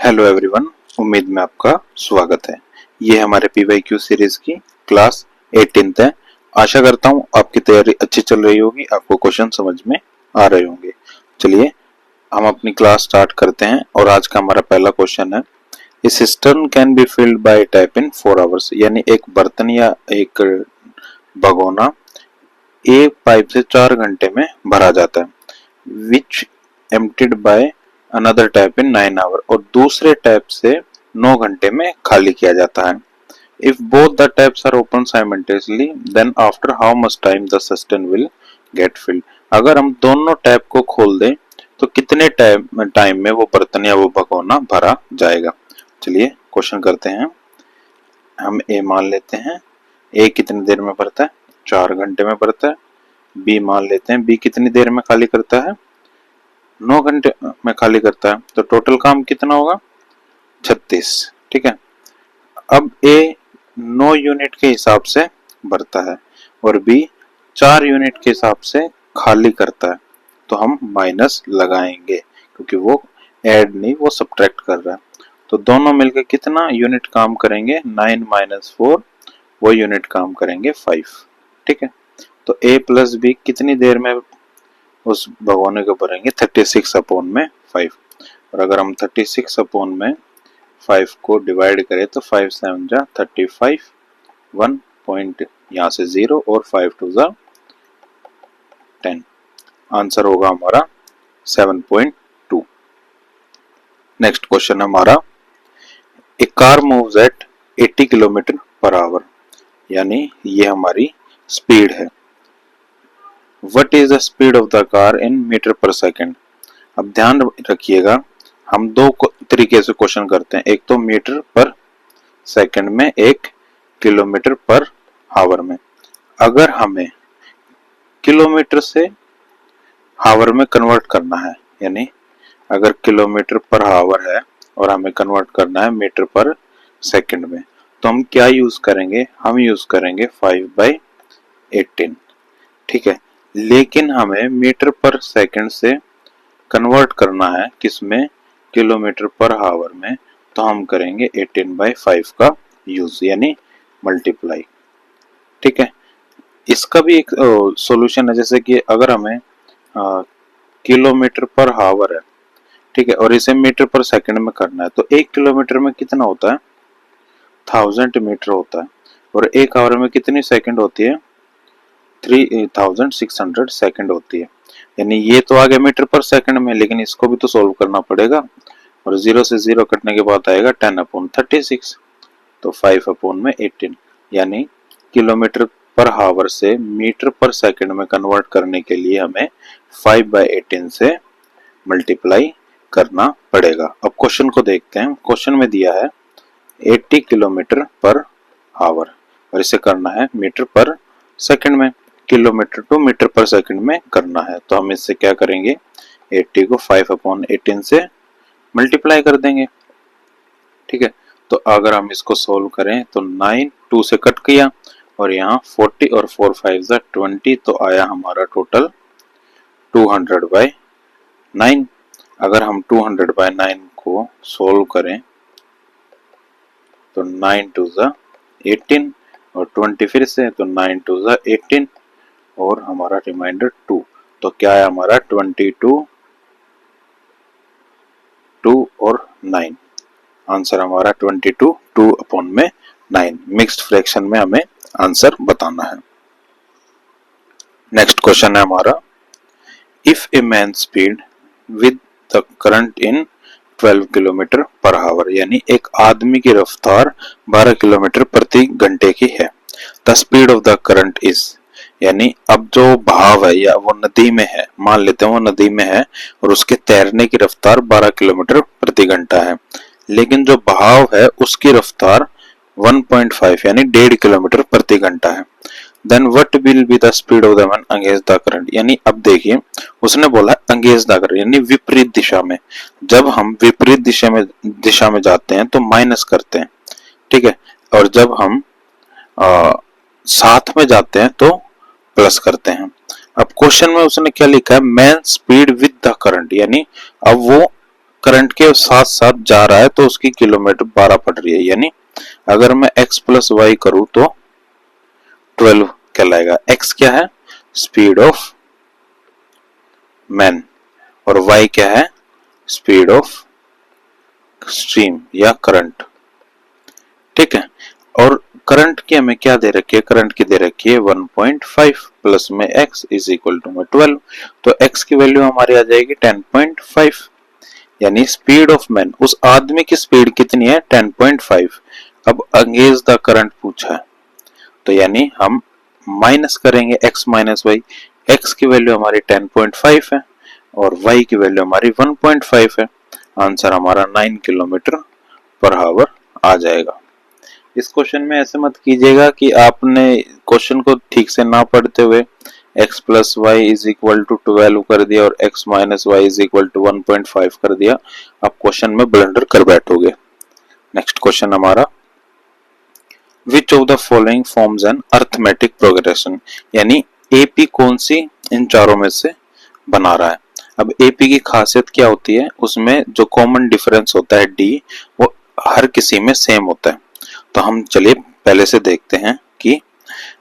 Hello everyone, उम्मीद में आपका स्वागत है। ये हमारे पीवाईक्यू सीरीज की क्लास 18th है। आशा करता हूँ आपकी तैयारी अच्छी चल रही होगी, आपको क्वेश्चन समझ में आ रहे होंगे। चलिए हम अपनी क्लास स्टार्ट करते हैं और आज का हमारा पहला क्वेश्चन है, a cistern can be filled by tap in 4 hours. यानी एक बर्तन या एक भगोना एक पाइप से 4 घंटे में भरा जाता है, which emptied by another tap in 9 hour, और दूसरे टैप से 9 घंटे में खाली किया जाता है। If both the taps are open simultaneously then after how much time the system will get filled. अगर हम दोनों टैप को खोल दें तो कितने टाइम में वो बर्तन या वो भगोना भरा जाएगा। चलिए क्वेश्चन करते हैं। हम ए मान लेते हैं, ए कितनी देर में भरता है, 4 घंटे में भरता है। बी मान लेते हैं, बी कितनी देर में खाली करता है, 9 घंटे में खाली करता है। तो टोटल काम कितना होगा, 36। ठीक है। अब ए 9 यूनिट के हिसाब से भरता है और बी 4 यूनिट के हिसाब से खाली करता है, तो हम माइनस लगाएंगे क्योंकि वो ऐड नहीं, वो सब्ट्रैक्ट कर रहा है। तो दोनों मिलकर कितना यूनिट काम करेंगे, 9 - 4, वो यूनिट काम करेंगे 5। ठीक है। तो ए प्लस बी कितनी देर में उस भगोने को भरेंगे, 36/5। और अगर हम 36/5 को डिवाइड करें तो 5 7 जा 35, 1 पॉइंट यहाँ से 0 और 5 2 जा 10। आंसर होगा हमारा 7.2। नेक्स्ट क्वेश्चन हमारा, a car moves at 80 kilometre per hour, यानी ये हमारी स्पीड है। What is the speed of the car in metre per second. अब ध्यान रखिएगा, हम दो तरीके से क्वेश्चन करते हैं, एक तो मीटर पर सेकेंड में, एक किलोमीटर पर आवर में। अगर हमें किलोमीटर से आवर में कन्वर्ट करना है, यानी अगर किलोमीटर पर आवर है और हमें कन्वर्ट करना है मीटर पर सेकेंड में, तो हम क्या यूज करेंगे, हम यूज करेंगे 5/18। ठीक है। लेकिन हमें मीटर पर सेकंड से कन्वर्ट करना है किसमें, किलोमीटर पर आवर में, तो हम करेंगे 18/5 का यूज, यानी मल्टीप्लाई। ठीक है। इसका भी एक सॉल्यूशन है, जैसे कि अगर हमें किलोमीटर पर आवर है, ठीक है, और इसे मीटर पर सेकंड में करना है, तो 1 किलोमीटर में कितना होता है, 1000 मीटर होता है, और 1 आवर में कितनी सेकंड होती है, 3600 सेकंड होती है। यानी ये तो आ गया मीटर पर सेकंड में, लेकिन इसको भी तो सोल्व करना पड़ेगा, और 0 से 0 कटने के बाद आएगा 10/36, तो 5/18। यानी किलोमीटर पर आवर से मीटर पर सेकंड में कन्वर्ट करने के लिए हमें 5/18 से मल्टीप्लाई करना पड़ेगा। अब क्वेश्चन को देखते हैं। क्वेश्चन में दिया है 80 किलोमीटर पर आवर और इसे करना है मीटर पर सेकंड में, किलोमीटर टू मीटर पर सेकंड में करना है। तो हम इससे क्या करेंगे, 80 को 5/18 से मल्टीप्लाई कर देंगे। ठीक है। तो अगर हम इसको सोल्व करें तो 9 2 से कट किया और यहाँ 40 और 4 5 जा 20, तो आया हमारा टोटल 200/9। अगर हम 200/9 को सोल्व करें तो 9 2 जा 18 और 20 फिर से, तो 9 2 जा 18 और हमारा रिमाइंडर 2, तो क्या है हमारा 22, 2 और 9। आंसर हमारा 22, 2/9। मिक्स्ड फ्रैक्शन में हमें आंसर बताना है। नेक्स्ट क्वेश्चन है हमारा, if a man speed with the current in 12 kilometre per hour, यानी एक आदमी की रफ्तार 12 किलोमीटर प्रति घंटे की है। The speed of the current is, यानी अब जो बहाव है या वो नदी में है, मान लेते हैं वो नदी में है और उसके तैरने की रफ्तार 12 किलोमीटर प्रति घंटा है, लेकिन जो बहाव है उसकी रफ्तार 1.5 यानी 1.5 किलोमीटर प्रति घंटा है। Then what will be the speed of the man against the current. यानी अब देखिए उसने बोला अगेंस्ट द करंट, यानी विपरीत दिशा में। जब हम विपरीत दिशा में जाते हैं तो माइनस करते हैं, ठीक है, और जब हम साथ में जाते हैं तो प्लस करते हैं। अब क्वेश्चन में उसने क्या लिखा है, man speed with the current, यानी अब वो करंट के साथ साथ जा रहा है तो उसकी किलोमीटर 12 पड़ रही है, यानी अगर मैं x प्लस वाई करूं तो 12 कहलाएगा। x क्या है? स्पीड ऑफ मैन, और y क्या है? स्पीड ऑफ स्ट्रीम या करंट। ठीक है, और करंट की हमें क्या दे रखी है? करंट की दे रखी है 1.5 प्लस में x इज इक्वल टू में 12, तो x की वैल्यू हमारी आ जाएगी 10.5, यानी स्पीड ऑफ मैन, उस आदमी की स्पीड कितनी है? 10.5। अब अंगेज द करंट पूछा है, तो यानी हम माइनस करेंगे x माइनस वाई। x की वैल्यू हमारी 10.5 है और y की वैल्यू हमारी 1.5 है। आंसर हमारा 9 किलोमीटर पर आवर आ जाएगा। इस क्वेश्चन में ऐसे मत कीजिएगा कि आपने क्वेश्चन को ठीक से ना पढ़ते हुए x plus Y is equal to 12 कर दिया और x minus Y is equal to 1.5 कर दिया, आप क्वेश्चन में ब्लंडर कर बैठोगे। नेक्स्ट क्वेश्चन हमारा, which of the following forms an arithmetic progression, यानी एपी कौन सी इन चारों में से बना रहा है। अब एपी की खासियत क्या होती है? उसमें जो कॉमन डिफरेंस होता है डी, वो हर किसी में सेम होता है। तो हम चलिए पहले से देखते हैं कि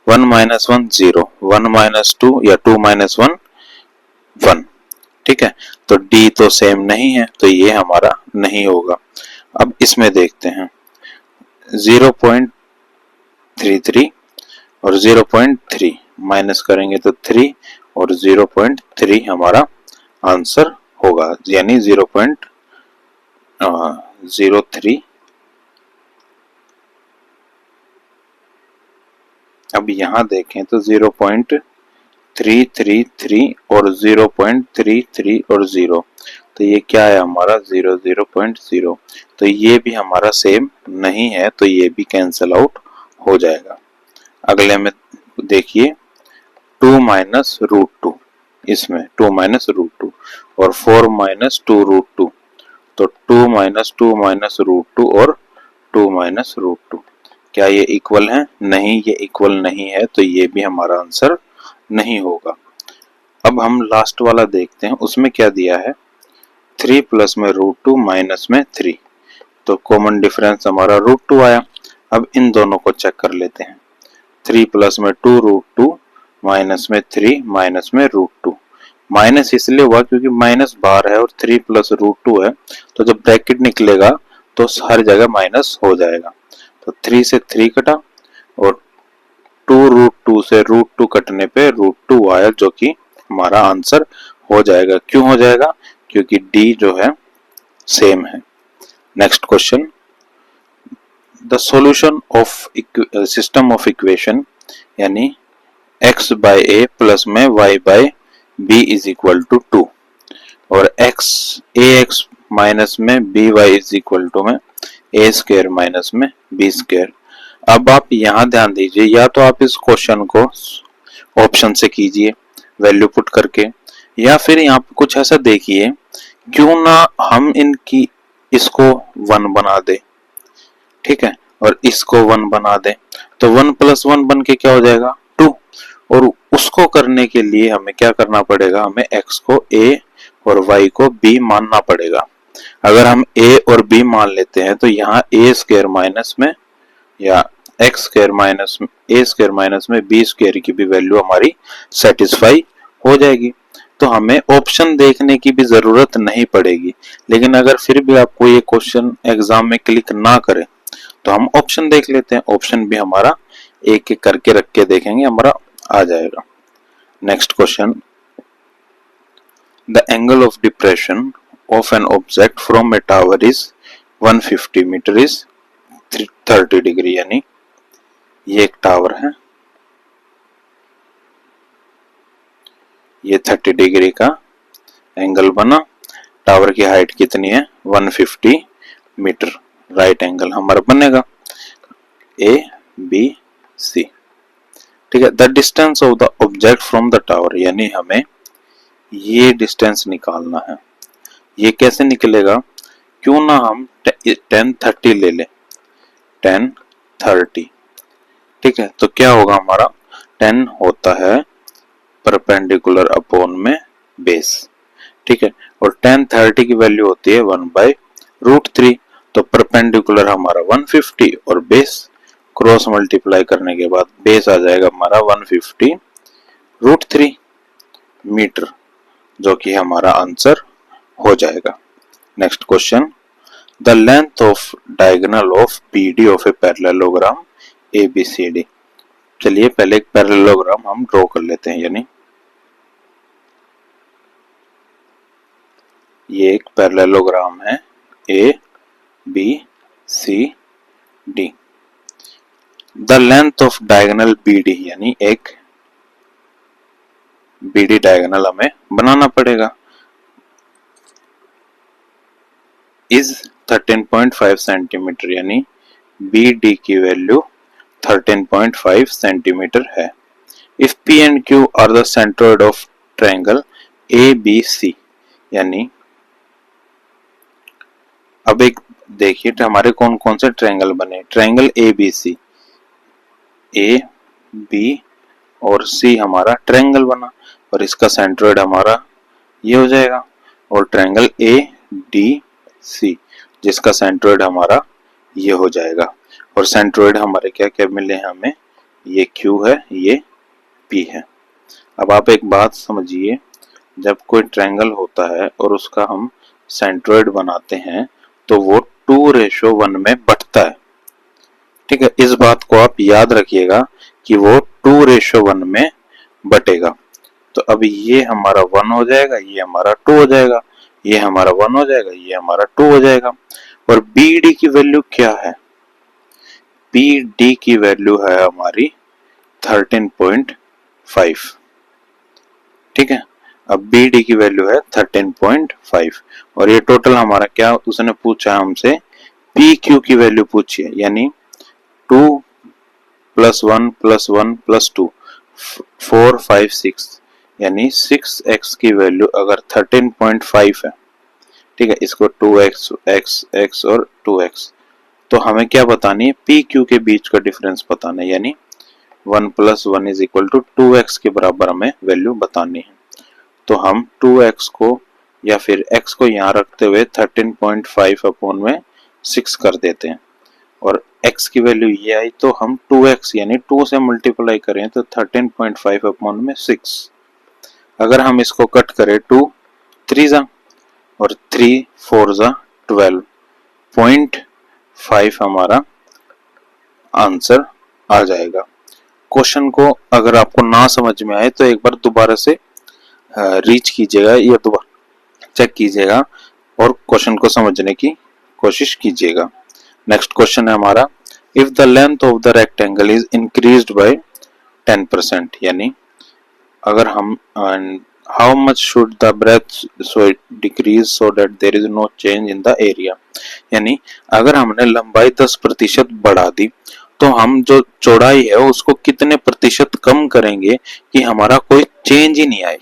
1 माइनस 1 0, 1 माइनस 2 या 2 माइनस 1 1। ठीक है, तो डी तो सेम नहीं है, तो ये हमारा नहीं होगा। अब इसमें देखते हैं 0.33 और 0.3 माइनस करेंगे तो 3 और 0.3 हमारा आंसर होगा, यानी 0.03। अब यहां देखें तो 0.333 और 0.33 और 0, तो ये क्या है हमारा 0.0, तो ये भी हमारा सेम नहीं है, तो ये भी कैंसिल आउट हो जाएगा। अगले में देखिए 2 माइनस रूट 2, इसमें 2 माइनस रूट 2 और 4 माइनस 2 रूट 2, तो 2 माइनस 2 माइनस रूट 2 और 2 माइनस रूट 2, क्या ये इक्वल है? नहीं, ये इक्वल नहीं है, तो ये भी हमारा आंसर नहीं होगा। अब हम लास्ट वाला देखते हैं, उसमें क्या दिया है 3 प्लस में रूट 2 माइनस में 3, तो कॉमन डिफरेंस हमारा रूट 2 आया। अब इन दोनों को चेक कर लेते हैं, 3 प्लस में 2 रूट 2 माइनस में 3 माइनस में रूट 2, माइनस इसलिए हुआ क्योंकि माइनस बाहर है और 3 प्लस रूट 2 है, तो जब ब्रैकेट निकलेगा तो हर जगह माइनस हो जाएगा। तो 3 से 3 कटा और 2 रूट 2 से रूट 2 कटने पे रूट 2 आया, जो कि हमारा आंसर हो जाएगा। क्यों हो जाएगा? क्योंकि डी जो है सेम है। Next question, the solution of system of equation, यानी x बाय ए प्लस में y by b is equal to 2 और ax माइनस में by इज इक्वल टू में a स्क्वायर माइनस में b स्क्वायर। अब आप यहाँ ध्यान दीजिए, या तो आप इस क्वेश्चन को ऑप्शन से कीजिए वैल्यू पुट करके, या फिर यहाँ पे कुछ ऐसा देखिए, क्यों ना हम इनकी इसको 1 बना दे, ठीक है, और इसको 1 बना दे, तो 1 प्लस 1 बन के क्या हो जाएगा 2, और उसको करने के लिए हमें क्या करना पड़ेगा? हमें x को a और y को b मानना पड़ेगा। अगर हम a और b मान लेते हैं तो यहाँ a स्क्वायर माइनस में या x square minus a square minus में b स्क्वायर की भी वैल्यू हमारी सेटिस्फाई हो जाएगी, तो हमें ऑप्शन देखने की भी जरूरत नहीं पड़ेगी। लेकिन अगर फिर भी आपको ये क्वेश्चन एग्जाम में क्लिक ना करे तो हम ऑप्शन देख लेते हैं, ऑप्शन भी हमारा एक एक करके रख के देखेंगे, हमारा आ जाएगा। Next question, the angle of depression of an object from a tower is 150 metre is 30 degree, यानी ये एक टावर है, ये 30 डिग्री का एंगल बना, टावर की हाइट कितनी है 150 मीटर, राइट एंगल हमारा बनेगा ए बी सी। ठीक है, the distance of the object from the tower, यानी हमें ये डिस्टेंस निकालना है। ये कैसे निकलेगा? क्यों ना हम 1030 ले लें, 1030। ठीक है, तो क्या होगा हमारा 10 होता है परपेंडिकुलर अपॉन में बेस। ठीक है, और tan 30 की वैल्यू होती है 1/√3। तो परपेंडिकुलर हमारा 150 और बेस क्रॉस मल्टीप्लाई करने के बाद बेस आ जाएगा हमारा 150√3 मीटर, जो कि हमारा आंसर हो जाएगा। Next question, the length of diagonal of BD of a parallelogram ABCD। चलिए पहले एक पैरेललोग्राम हम ड्रॉ कर लेते हैं, यानी ये एक पैरेललोग्राम है ABCD। The length of diagonal BD, यानी एक BD डायगोनल हमें बनाना पड़ेगा, इज 13.5 सेंटीमीटर, यानी BD की वैल्यू 13.5 सेंटीमीटर है। If P and Q are the centroid of triangle ABC, यानी अब एक देखिए हमारे कौन कौन से ट्रायंगल बने। ट्रायंगल ABC, A, B और C हमारा ट्रायंगल बना और इसका सेंट्रोइड हमारा ये हो जाएगा। और ट्रायंगल ADC जिसका सेंट्रोइड हमारा ये हो जाएगा। और सेंट्रोइड हमारे क्या क्या मिले हैं हमें, ये Q है, ये P है। अब आप एक बात समझिए, जब कोई ट्रायंगल होता है और उसका हम सेंट्रोइड बनाते हैं तो वो 2:1 में बंटता है। ठीक है, इस बात को आप याद रखिएगा कि वो 2:1 में बटेगा। तो अब ये हमारा 1 हो जाएगा, ये हमारा 2 हो जाएगा, ये हमारा 1 हो जाएगा, ये हमारा 2 हो जाएगा। और BD की वैल्यू क्या है, BD की वैल्यू है हमारी 13.5। ठीक है, अब BD की वैल्यू है 13.5 और ये टोटल हमारा क्या उसने पूछा हमसे, PQ की वैल्यू पूछी है, यानी 2 + 1 + 1 + 2 4 5 6, यानी 6x की वैल्यू अगर 13.5 है, ठीक है, इसको 2x x x और 2x, तो हमें क्या बतानी है, PQ के बीच का डिफरेंस बताना है, यानी 1 + 1 = 2x के बराबर हमें वैल्यू बतानी है। तो हम 2x को या फिर x को यहाँ रखते हुए 13.5 अपॉन में 6 कर देते हैं और x की वैल्यू ये आई तो हम 2x यानी 2 से मल्टीप्लाई करें तो 13.5 अपॉन में 6। अगर हम इसको कट करें 2 3 जा और 3 4 जा 12.5 हमारा आंसर आ जाएगा। क्वेश्चन को अगर आपको ना समझ में आए तो एक बार दोबारा से रीच कीजिएगा या दोबारा चेक कीजिएगा और क्वेश्चन को समझने की कोशिश कीजिएगा। नेक्स्ट क्वेश्चन है हमारा, if the length of the rectangle is increased by 10%, यानी अगर हम how much should the breadth so decrease so that there is no change in the area, यानी अगर हमने लंबाई 10% बढ़ा दी तो हम जो चौड़ाई है उसको कितने प्रतिशत कम करेंगे कि हमारा कोई चेंज ही नहीं आए।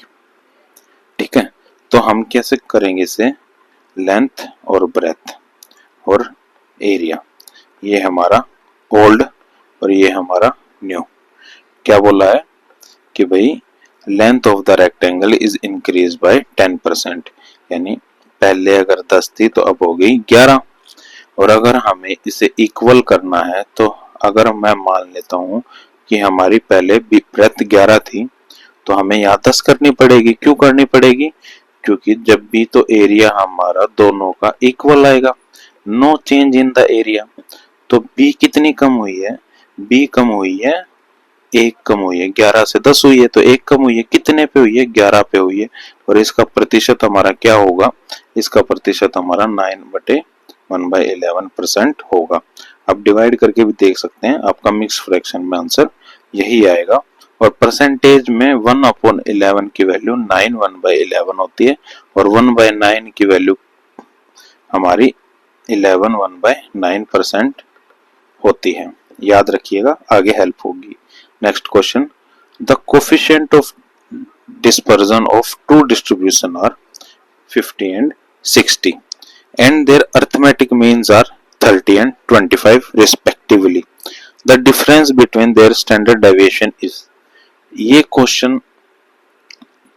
ठीक है, तो हम कैसे करेंगे इसे, लेंथ और ब्रेथ और एरिया, ये हमारा ओल्ड और ये हमारा न्यू। क्या बोला है कि भाई length of the rectangle is increase by 10%, यानी पहले अगर 10 थी तो अब हो गई 11। और अगर हमें इसे इक्वल करना है तो अगर मैं मान लेता हूं कि हमारी पहले ब्रेथ 11 थी तो हमें यहाँ 10 करनी पड़ेगी। क्यों करनी पड़ेगी, क्योंकि जब भी तो एरिया हमारा दोनों का इक्वल आएगा, no change in the area. तो बी कितनी कम हुई है, बी कम हुई है 1 कम हुई है, 11 से 10 हुई है तो 1 कम हुई है, कितने पे हुई है, 11 पे हुई है। और इसका प्रतिशत हमारा क्या होगा, इसका प्रतिशत हमारा 9/1/11% होगा। आप डिवाइड करके भी देख सकते हैं, आपका मिक्स फ्रैक्शन में आंसर यही आएगा। और परसेंटेज में 1/11 की वैल्यू 9 1/11 होती है और 1/9 की वैल्यू हमारी 11 1/9% होती है। याद रखिएगा, आगे हेल्प होगी। Next question, the coefficient of dispersion of two distribution are 50 and 60 and their arithmetic means are 30 and 25 respectively. The difference between their standard deviation is, ये क्वेश्चन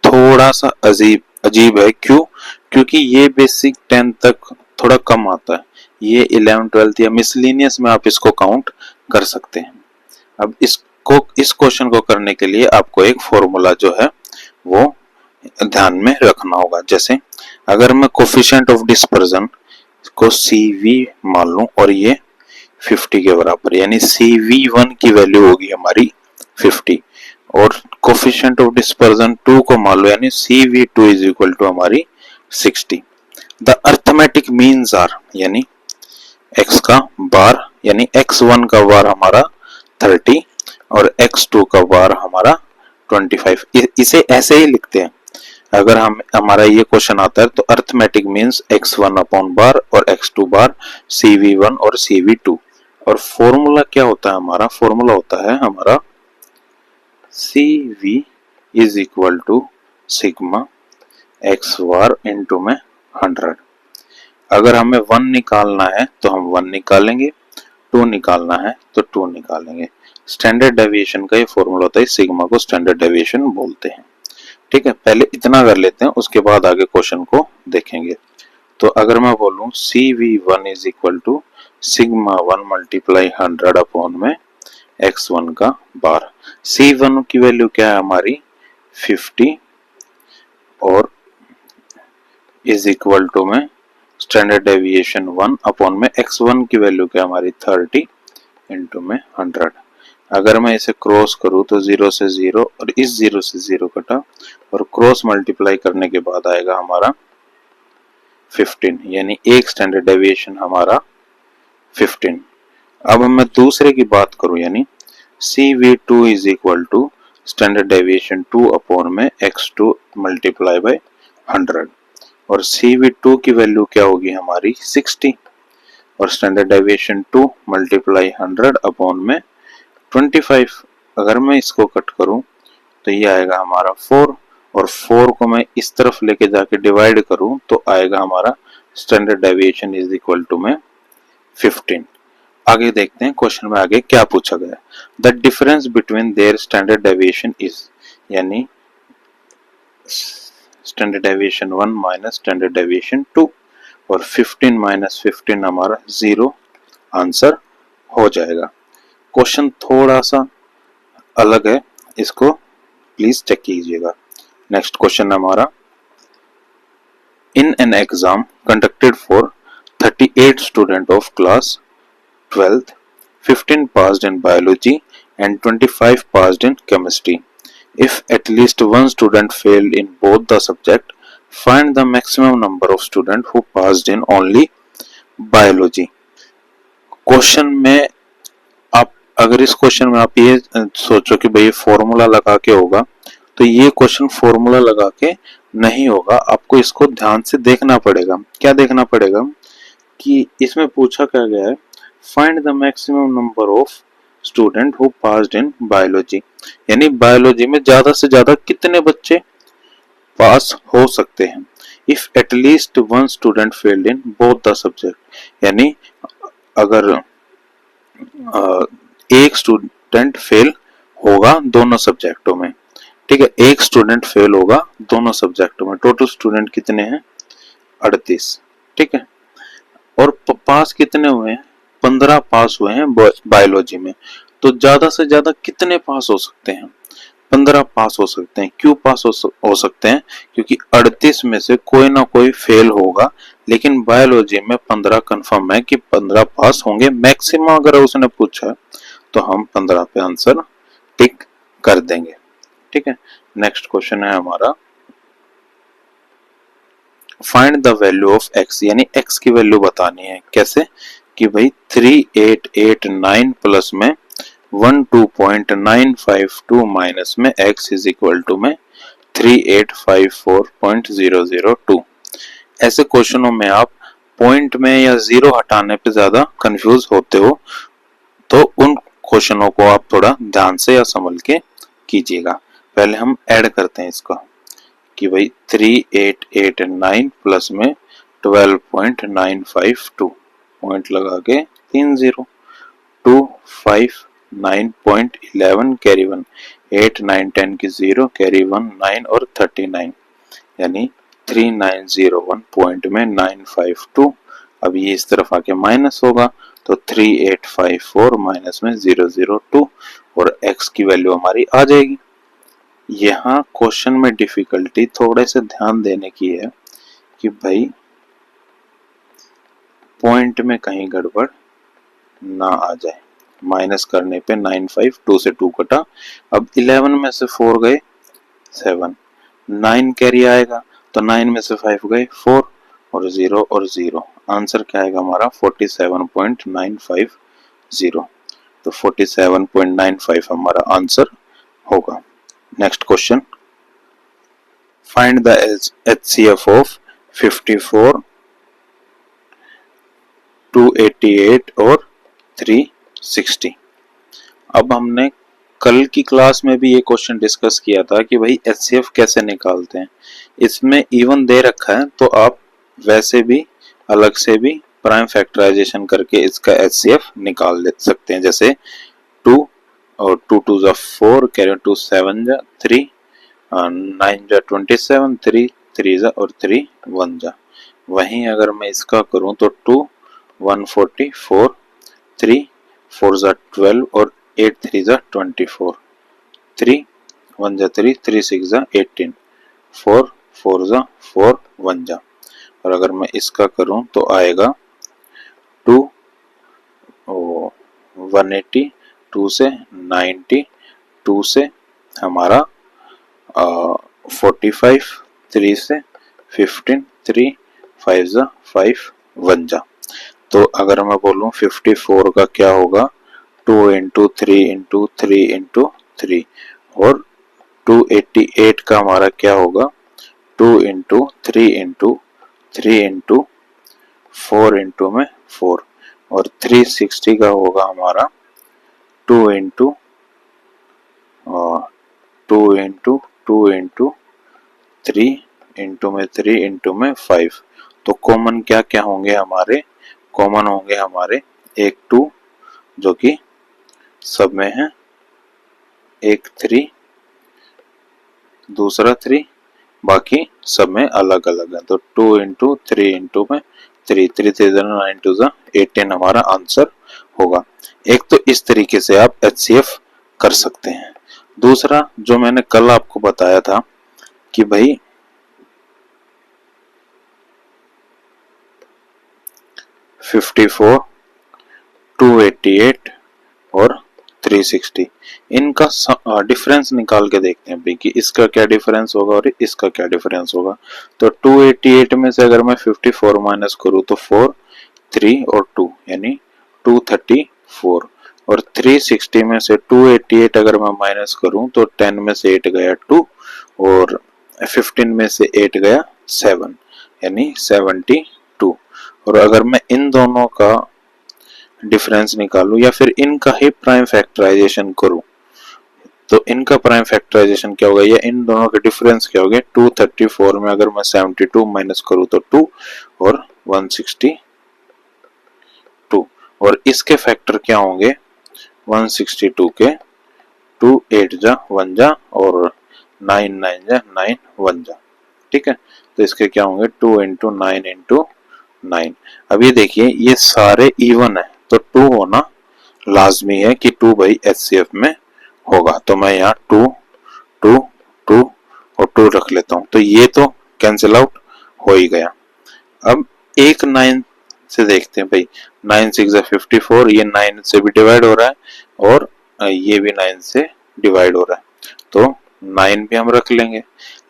थोड़ा सा अजीब अजीब है। क्यों? क्योंकि ये बेसिक 10 तक थोड़ा कम आता है, ये 11 12 या मिसलिनियस में आप इसको काउंट कर सकते हैं। अब इस क्वेश्चन को करने के लिए आपको एक फॉर्मूला जो है वो ध्यान में रखना होगा। जैसे अगर मैं कोफिशिएंट ऑफ डिस्पर्जन को CV मान लूं और ये 50 के बराबर, यानी CV1 की वैल्यू होगी हमारी 50 और कोफिशिएंट ऑफ डिस्पर्जन 2 को मान लो, यानी CV2 इज इक्वल टू हमारी 60। द अर्थमेटिक मीन्स आर, यानी x का बार यानी x1 का बार हमारा 30 और x2 का बार हमारा 25। इसे ऐसे ही लिखते हैं। अगर हमारा ये क्वेश्चन आता है तो अर्थमेटिक मीन्स x1 अपॉन बार और x2 बार CV1 और CV2। और फॉर्मूला क्या होता है हमारा? फॉर्मूला होता है हमारा CV is equal to sigma x bar into में 100। अगर हमें 1 निकालना है तो हम 1 निकालेंगे, 2 निकालना है तो 2 निकालेंगे। स्टैंडर्ड डेविएशन का ये फॉर्मूला होता है, सिग्मा को स्टैंडर्ड डेविएशन बोलते हैं। ठीक है, पहले इतना कर लेते हैं, उसके बाद आगे क्वेश्चन को देखेंगे। तो अगर मैं बोलूं CV1 is equal to sigma 1 multiply 100 upon में x1 का बार। C1 की वैल्यू क्या है हमारी 50 और इज इक्वल टू में स्टैंडर्ड डेविएशन 1 अपॉन में x1 की वैल्यू क्या हमारी 30 इंटू में 100। अगर मैं इसे क्रॉस करूं तो 0 से 0 और इस 0 से 0 कटा और क्रॉस मल्टीप्लाई करने के बाद आएगा हमारा 15, यानी एक स्टैंडर्ड डेविएशन हमारा 15। अब मैं दूसरे की बात करूं, यानी CV2 is equal to standard deviation 2 upon में x2 मल्टीप्लाई बाय 100 और CV2 की वैल्यू क्या होगी हमारी 60 और स्टैंडर्ड डेविएशन 2 मल्टीप्लाई 100 अपॉन में 25। अगर मैं इसको कट करूं तो ये आएगा हमारा 4 और 4 को मैं इस तरफ लेके जाके डिवाइड करूं तो आएगा हमारा standard deviation is equal to में 15। आगे देखते हैं क्वेश्चन में आगे क्या पूछा गया। The difference between their standard deviation is, यानी standard deviation 1 minus standard deviation 2 और 15 माइनस 15 हमारा 0 आंसर हो जाएगा। क्वेश्चन थोड़ा सा अलग है, इसको प्लीज चेक कीजिएगा। नेक्स्ट क्वेश्चन हमारा, in an exam conducted for 38 student of class 12th, 15 passed in biology and 25 passed in chemistry. If at least one student failed in both the subject, find the maximum number of students who passed in only biology. Question में आप अगर इस question में आप ये सोचो कि भाई फॉर्मूला लगा के होगा, तो ये क्वेश्चन फॉर्मूला लगा के नहीं होगा। आपको इसको ध्यान से देखना पड़ेगा। क्या देखना पड़ेगा कि इसमें पूछा क्या गया है, find the maximum number of student who passed in biology, यानी बायोलॉजी में ज्यादा से ज्यादा कितने बच्चे पास हो सकते हैं। If at least one student failed in both the subject, यानी अगर एक स्टूडेंट फेल होगा दोनों सब्जेक्टों में। ठीक है, एक स्टूडेंट फेल होगा दोनों सब्जेक्टों में। टोटल स्टूडेंट कितने हैं? 38। ठीक है, और पास कितने हुए हैं? 15 पास हुए हैं बायोलॉजी में। तो ज्यादा से ज्यादा कितने पास हो सकते हैं? 15 पास हो सकते हैं। क्यों पास हो सकते हैं? क्योंकि 38 में से कोई ना कोई फेल होगा, लेकिन बायोलॉजी में 15 कंफर्म है कि 15 पास होंगे। मैक्सिमम अगर उसने पूछा तो हम 15 पे आंसर टिक कर देंगे। ठीक है, नेक्स्ट क्वेश्चन है हमारा, find the value of x, यानी x की वैल्यू बतानी है। कैसे कि भाई 3889 प्लस में 12.952 माइनस में x इज इक्वल टू में 3854.002। ऐसे क्वेश्चनों में आप पॉइंट में या जीरो हटाने पे ज्यादा कंफ्यूज होते हो, तो उन क्वेश्चनों को आप थोड़ा ध्यान से या संभल के कीजिएगा। पहले हम ऐड करते हैं इसका कि भाई 3889 प्लस में 12.952 पॉइंट लगा के 30 259.11 कैरी 1 8 9 10 की 0 कैरी 1 9 और 39, यानी 3901 पॉइंट में 952। अब ये इस तरफ आके माइनस होगा तो 3854 माइनस में 002 और x की वैल्यू हमारी आ जाएगी। यहाँ क्वेश्चन में डिफिकल्टी थोड़े से ध्यान देने की है कि भाई पॉइंट में कहीं गड़बड़ ना आ जाए। माइनस करने पे 952 से 2 कटा, अब 11 में से 4 गए 7, 9 कैरी आएगा तो 9 में से 5 गए 4 और 0 और 0। आंसर क्या आएगा हमारा 47.950। तो 47.95 हमारा आंसर होगा। Next question, find the HCF of 54, 288 और 360। अब हमने कल की क्लास में भी ये क्वेश्चन डिस्कस किया था कि भाई HCF कैसे निकालते हैं। इसमें इवन दे रखा है तो आप वैसे भी अलग से भी प्राइम फैक्टराइजेशन करके इसका HCF निकाल ले सकते हैं। जैसे 2 और 2 2 जा 4, कैरी 2 7 जा 3, 9 जा 27, 3 3 जा और 3 1 जा। वहीं अगर मैं इसका करूं तो 2 144, 3 4 जा 12 और 8 3 जा 24, 3 1 जा 3, 3 6 जा 18, 4 4 जा 4 1 जा। और अगर मैं इसका करूं तो आएगा 2 180, 2 से 90, 2 से हमारा 45, 3 से 15, 3 5 जा 5 1 जा। तो अगर मैं बोलूं 54 का क्या होगा 2 इंटू 3 इंटू 3 इंटू 3, और 288 का हमारा क्या होगा 2 इंटू 3 इंटू 3 इंटू 4 इंटू में 4, और 360 का होगा हमारा 2 इंटू 2 इंटू 2 इंटू 3 इंटू में 3 इंटू में 5। तो कॉमन क्या क्या होंगे हमारे, कॉमन होंगे हमारे एक 2 जो कि सब में है, एक 3, दूसरा 3, बाकी सब में अलग अलग है। तो 2 इंटू 3 इंटू में 3, 3 3 9 2 18 हमारा आंसर होगा। एक तो इस तरीके से आप HCF कर सकते हैं। दूसरा जो मैंने कल आपको बताया था कि भाई 54, 288 और 360, इनका डिफरेंस निकाल के देखते हैं भाई कि इसका क्या डिफरेंस होगा और इसका क्या डिफरेंस होगा। तो 288 में से अगर मैं 54 माइनस करूं तो 4, 3 और 2 यानी 234, और 360 में से 288 अगर मैं माइनस करूं तो 10 में से 8 गया 2 और 15 में से 8 गया 7 यानी 72। और अगर मैं इन दोनों का डिफरेंस निकालूं या फिर इनका ही प्राइम फैक्टराइजेशन करूं तो इनका प्राइम फैक्टराइजेशन क्या होगा या इन दोनों के डिफरेंस क्या होगा। 234 में अगर मैं 72 माइनस करूं तो 2 और 162, और इसके फैक्टर क्या होंगे 162 के 2 8 जा 1 जा और 9 9 जा 9 1 जा। ठीक है, तो इसके क्या होंगे 2 इंटू 9 इंटू 9। अब ये देखिए ये सारे इवन है तो 2 होना लाजमी है कि 2 भाई HCF में होगा। तो मैं यहाँ 2 2 2 और 2 रख लेता हूँ तो ये तो कैंसिल आउट हो ही गया। अब एक 9 से देखते हैं भाई, 9 6 54, ये 9 से भी डिवाइड हो रहा है और ये भी 9 से डिवाइड हो रहा है तो 9 भी हम रख लेंगे,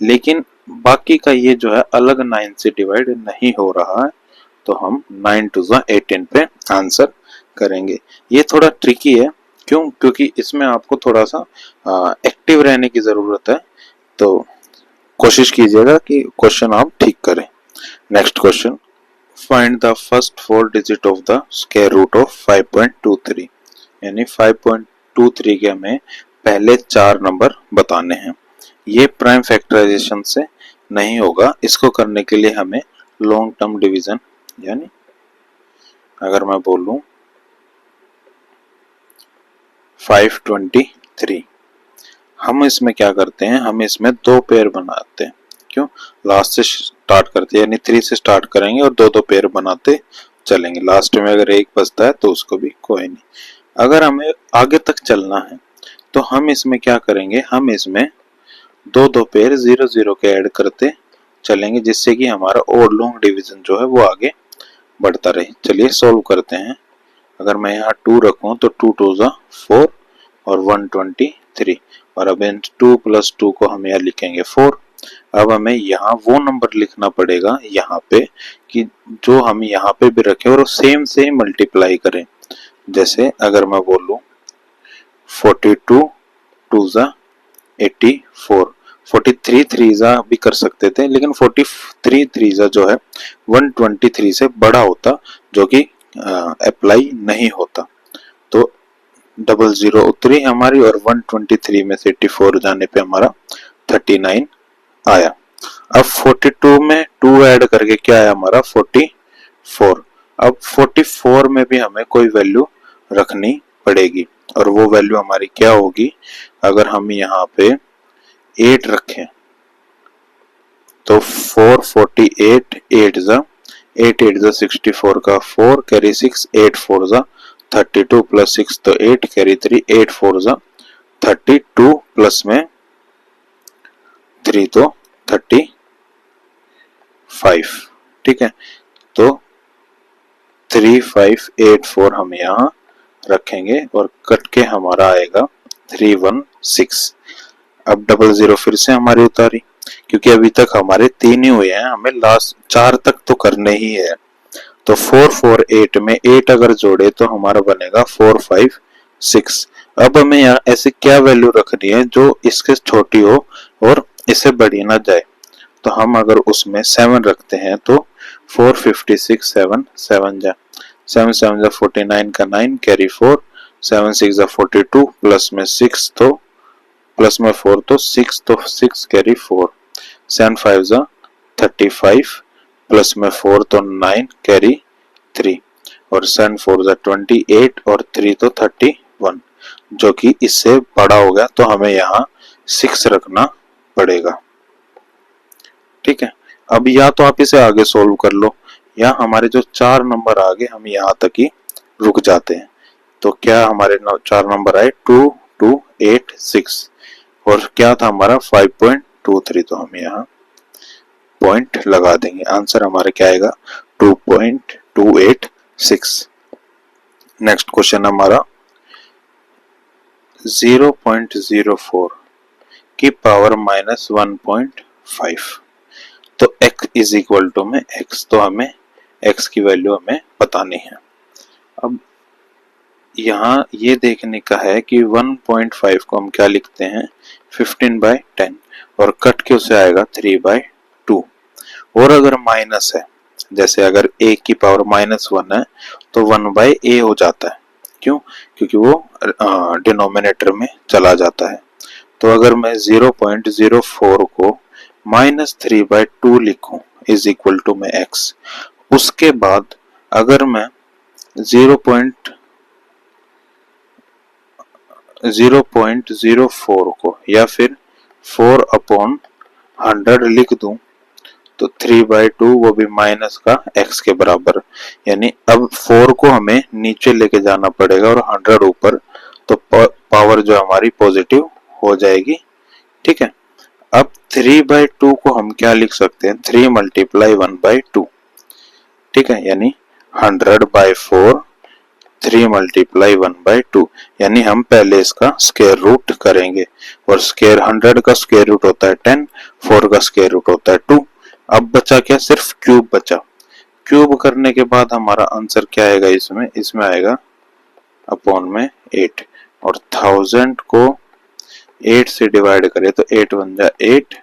लेकिन बाकी का ये जो है अलग 9 से डिवाइड नहीं हो रहा है तो हम 9 2 18 पे आंसर करेंगे। ये थोड़ा ट्रिकी है, क्यों, क्योंकि इसमें आपको थोड़ा सा एक्टिव रहने की जरूरत है, तो कोशिश कीजिएगा कि क्वेश्चन आप ठीक करें। Next question, find the first 4 digit of the square root of 5.23, यानी 5.23 के हमें पहले 4 नंबर बताने हैं। ये प्राइम फैक्टराइजेशन से नहीं होगा, इसको करने के लिए हमें लॉन्ग टर्म डिवीजन, यानी अगर मैं बोलूं 523, हम इसमें क्या करते हैं, हम इसमें 2 पेयर बनाते हैं। क्यों, लास्ट से स्टार्ट करते हैं, यानी 3 से स्टार्ट करेंगे और 2-2 पेयर बनाते चलेंगे। लास्ट में अगर एक बचता है तो उसको भी कोई नहीं। अगर हमें आगे तक चलना है तो हम इसमें क्या करेंगे, हम इसमें 2-2 पेयर 0-0 के ऐड करते चलेंगे, जिससे कि हमारा और लॉन्ग डिवीजन जो है वो आगे बढ़ता रहे। चलिए सॉल्व करते हैं। अगर मैं यहाँ 2 रखूं तो 2 2 जा 4 और 123, और अब इन 2 + 2 को हम यहाँ लिखेंगे 4। अब हमें यहाँ वो नंबर लिखना पड़ेगा यहाँ पे कि जो हम यहाँ पे भी रखें और सेम से मल्टीप्लाई करें। जैसे अगर मैं बोलूं 42 2 जा 84, 43 3 जा भी कर सकते थे, लेकिन 43 3 जा जो है 123 से बड़ा होता, जो कि अप्लाई नहीं होता। तो 00 उतरी हमारी और 123 में से 84 जाने पे हमारा 39 आया। अब 42 में 2 ऐड करके क्या आया हमारा 44। अब 44 में भी हमें कोई वैल्यू रखनी पड़ेगी, और वो वैल्यू हमारी क्या होगी, अगर हम यहाँ पे 8 रखें तो 4 48 8 जा 8 8 जा 64 का 4 कैरी 6 8 4 जा 32 + 6 तो 8 कैरी 3 8 4 जा 32 प्लस में 3 तो 35। ठीक है, तो 3584 हम यहाँ रखेंगे और कट के हमारा आएगा 316। अब 00 फिर से हमारी उतारी, क्योंकि अभी तक हमारे 3 ही हुए हैं, हमें लास्ट 4 तक तो करने ही है। तो 448 में 8 अगर जोड़े तो हमारा बनेगा 456। अब हमें यहाँ ऐसे क्या वैल्यू रखनी है जो इसके छोटी हो और इससे बढ़ी ना जाए। तो हम अगर उसमें 7 रखते हैं तो 456 7 7 जा 7 7 जा 49 का 9 कैरी 4 7 6 जा 42 प्लस में 6 तो प्लस में 4 तो 6 तो 6 कैरी 4 7 5 जा 35 प्लस में 4 तो 9 कैरी 3 और 7 4 जा 28 और 3 तो 31, जो कि इससे बड़ा हो गया, तो हमें यहाँ 6 रखना पड़ेगा। ठीक है, अब या तो आप इसे आगे सोल्व कर लो, या हमारे जो 4 नंबर आगे हम यहाँ तक ही रुक जाते हैं। तो क्या हमारे 4 नंबर आए 2 2 8 6 और क्या था हमारा 5.23, तो हम यहाँ पॉइंट लगा देंगे। आंसर हमारा क्या आएगा 2.286। नेक्स्ट क्वेश्चन हमारा 0.04 की पावर -1.5। तो x इज इक्वल टू में x, तो हमें x की वैल्यू हमें बतानी है। अब यहाँ ये देखने का है कि 1.5 को हम क्या लिखते हैं 15/10 और कट के उसे आएगा 3/2। और अगर माइनस है, जैसे अगर a की पावर -1 है तो 1/a हो जाता है। क्यों, क्योंकि वो डिनोमिनेटर में चला जाता है। तो अगर मैं 0.04 को -3/2 लिखूं इज इक्वल टू में x, उसके बाद अगर मैं 0.04 को या फिर 4/100 लिख दूं तो 3/2 वो भी माइनस का x के बराबर, यानी अब 4 को हमें नीचे लेके जाना पड़ेगा और 100 ऊपर, तो पावर जो हमारी पॉजिटिव हो जाएगी। ठीक है, अब 3/2 को हम क्या लिख सकते हैं 3 × 1/2। ठीक है, यानी 100/4 3 × 1/2, यानी हम पहले इसका स्क्वायर रूट करेंगे और स्क्वायर 100 का स्क्वायर रूट होता है 10, 4 का स्क्वायर रूट होता है 2। अब बचा क्या, सिर्फ क्यूब बचा। क्यूब करने के बाद हमारा आंसर क्या आएगा, इसमें आएगा अपॉन में 8, और 1000 को 8 से डिवाइड करें तो 8 1 जा 8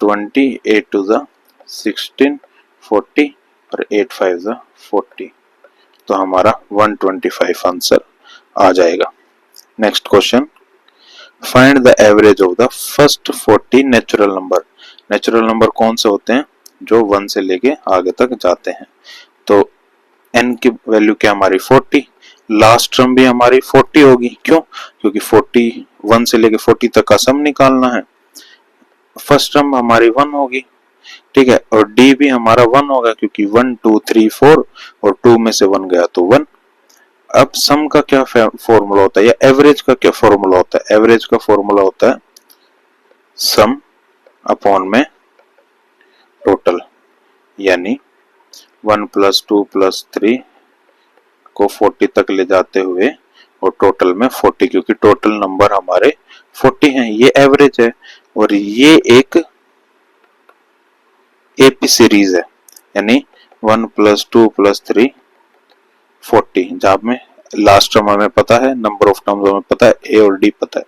20 8 2 जा 16 40 और 8 5 जा 40, तो हमारा 125 आंसर आ जाएगा। Next question, find the average of the first 40 natural number. Natural number कौन से होते हैं, जो 1 से लेके आगे तक जाते हैं। तो n की वैल्यू क्या हमारी 40, लास्ट टर्म भी हमारी 40 होगी। क्यों, क्योंकि 40 1 से लेके 40 तक का सम निकालना है। फर्स्ट टर्म हमारी 1 होगी, ठीक है, और डी भी हमारा 1 होगा क्योंकि 1 2 3 4 और 2 में से 1 गया तो 1। अब सम का क्या फॉर्मूला होता है या एवरेज का क्या फॉर्मूला होता है? एवरेज का फॉर्मूला होता है सम अपॉन में टोटल, यानी 1 + 2 + 3 को 40 तक ले जाते हुए और टोटल में 40, क्योंकि टोटल नंबर हमारे 40 हैं, ये एवरेज है। और ये एक एपी सीरीज है, यानी 1 + 2 + 3 40, जहां में लास्ट टर्म हमें पता है, नंबर ऑफ टर्म्स हमें पता है, ए और डी पता है।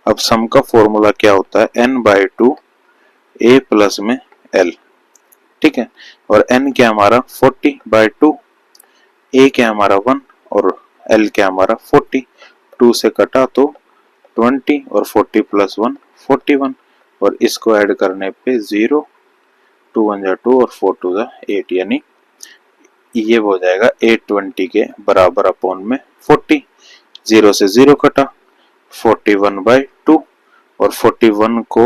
अब सम का फॉर्मूला क्या होता है? n/2 a प्लस में l, ठीक है, और n क्या हमारा 40/2, a क्या हमारा 1 और l क्या हमारा 40, 2 से कटा तो 20 और 40 + 1 41, और इसको ऐड करने पे 0, 2 1 जा 2 और 4 2 जा 8, यानी ये हो जाएगा 820 के बराबर अपॉन में 40। 0 से 0 कटा, 41/2 और 41 को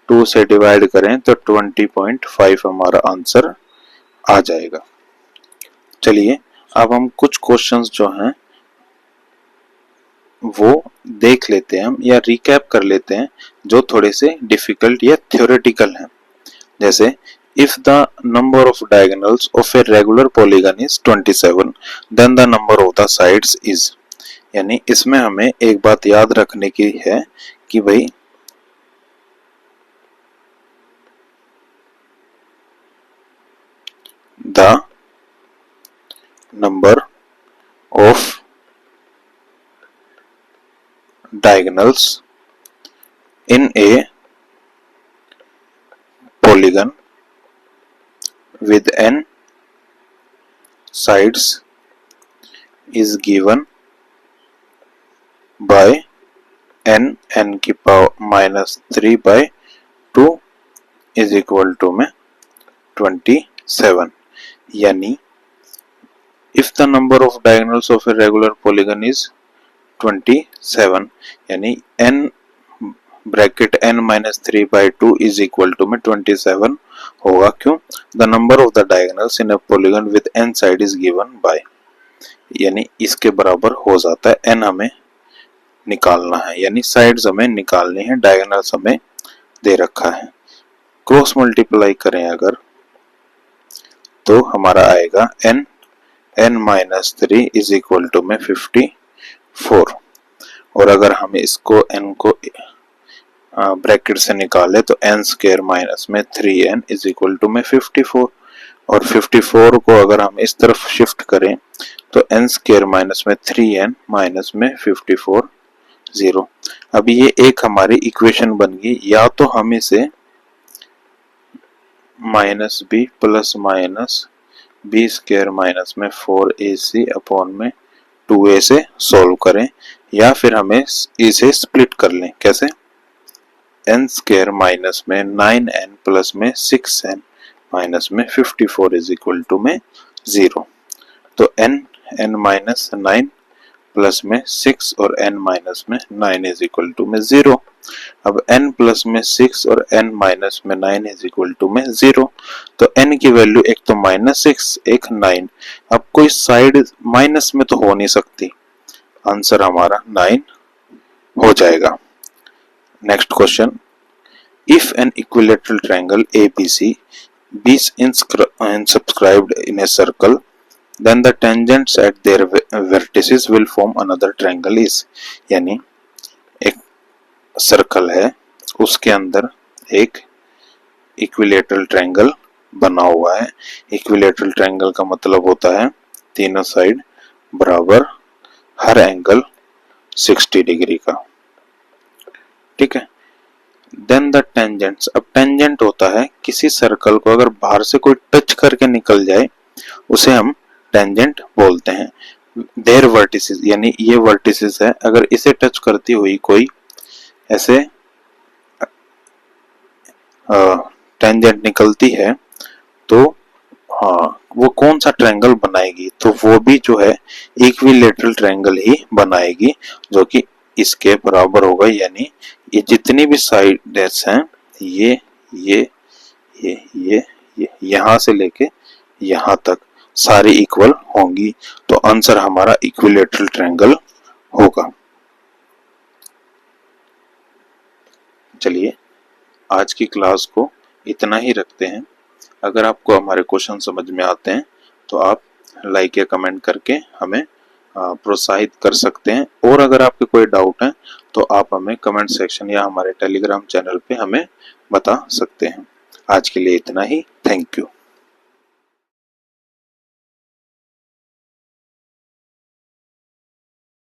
2 से डिवाइड करें तो 20.5 हमारा आंसर आ जाएगा। चलिए अब हम कुछ क्वेश्चंस जो हैं वो देख लेते हैं हम, या रिकैप कर लेते हैं जो थोड़े से डिफिकल्ट या थ्योरेटिकल हैं। जैसे if the number of diagonals of a regular polygon is 27 then the number of the sides is, यानी इसमें हमें एक बात याद रखने की है कि भाई the number of diagonals in a polygon with n sides is given by n की पावर -3/2 is equal to में 27, यानी if the number of diagonals of a regular polygon is 27, यानी n bracket n -3/2 is equal to में 27 होगा। क्यों? the number of the diagonals in a polygon with n side is given by, यानी इसके बराबर हो जाता है, n हमें निकालना है, यानी साइड्स हमें निकालनी है, डायगोनल्स हमें दे रखा है। क्रॉस मल्टीप्लाई करें अगर तो हमारा आएगा n -3 is equal to में 54, और अगर हम इसको n को ब्रैकेट से निकाले तो n² माइनस में 3n is equal to में 54, और 54 को अगर हम इस तरफ शिफ्ट करें तो n² माइनस में 3n माइनस में 54 0। अब ये एक हमारी इक्वेशन बन गई, या तो हम इसे -b plus minus b² minus में 4ac अपॉन में 2a से सॉल्व करें, या फिर हमें इसे स्प्लिट कर लें। कैसे? n² माइनस में 9n प्लस में 6n माइनस में 54 इज इक्वल टू में 0। तो n माइनस 9 प्लस में 6 और n माइनस में 9 इज इक्वल टू में 0। अब n प्लस में 6 और n माइनस में 9 इज इक्वल टू में 0, तो n की वैल्यू एक तो -6 एक 9, अब कोई साइड माइनस में तो हो नहीं सकती, आंसर हमारा 9 हो जाएगा। Next question, if an equilateral triangle ABC be inscribed in a circle then the tangents at their vertices will form another triangle is, यानी एक सर्कल है उसके अंदर एक इक्विलेटरल ट्रायंगल बना हुआ है। इक्विलेटरल ट्रायंगल का मतलब होता है तीनों साइड बराबर, हर एंगल 60 डिग्री का, ठीक है। देन द टेंजेंट्स, अब टेंजेंट होता है किसी सर्कल को अगर बाहर से कोई टच करके निकल जाए उसे हम टेंजेंट बोलते हैं। देयर वर्टिसेस, यानी ये वर्टिसेस है, अगर इसे टच करती हुई कोई ऐसे टेंजेंट निकलती है तो हाँ वो कौन सा ट्रायंगल बनाएगी, तो वो भी जो है इक्विलेटरल ट्रायंगल ही बनाएगी जो कि इसके बराबर होगा, यानी ये जितनी भी साइड्स हैं ये ये ये यहाँ से लेके यहाँ तक सारी इक्वल होंगी, तो आंसर हमारा इक्विलैटरल ट्रायंगल होगा। चलिए आज की क्लास को इतना ही रखते हैं। अगर आपको हमारे क्वेश्चन समझ में आते हैं तो आप लाइक या कमेंट करके हमें प्रोत्साहित कर सकते हैं, और अगर आपके कोई डाउट है तो आप हमें कमेंट सेक्शन या हमारे टेलीग्राम चैनल पे हमें बता सकते हैं। आज के लिए इतना ही। Thank you.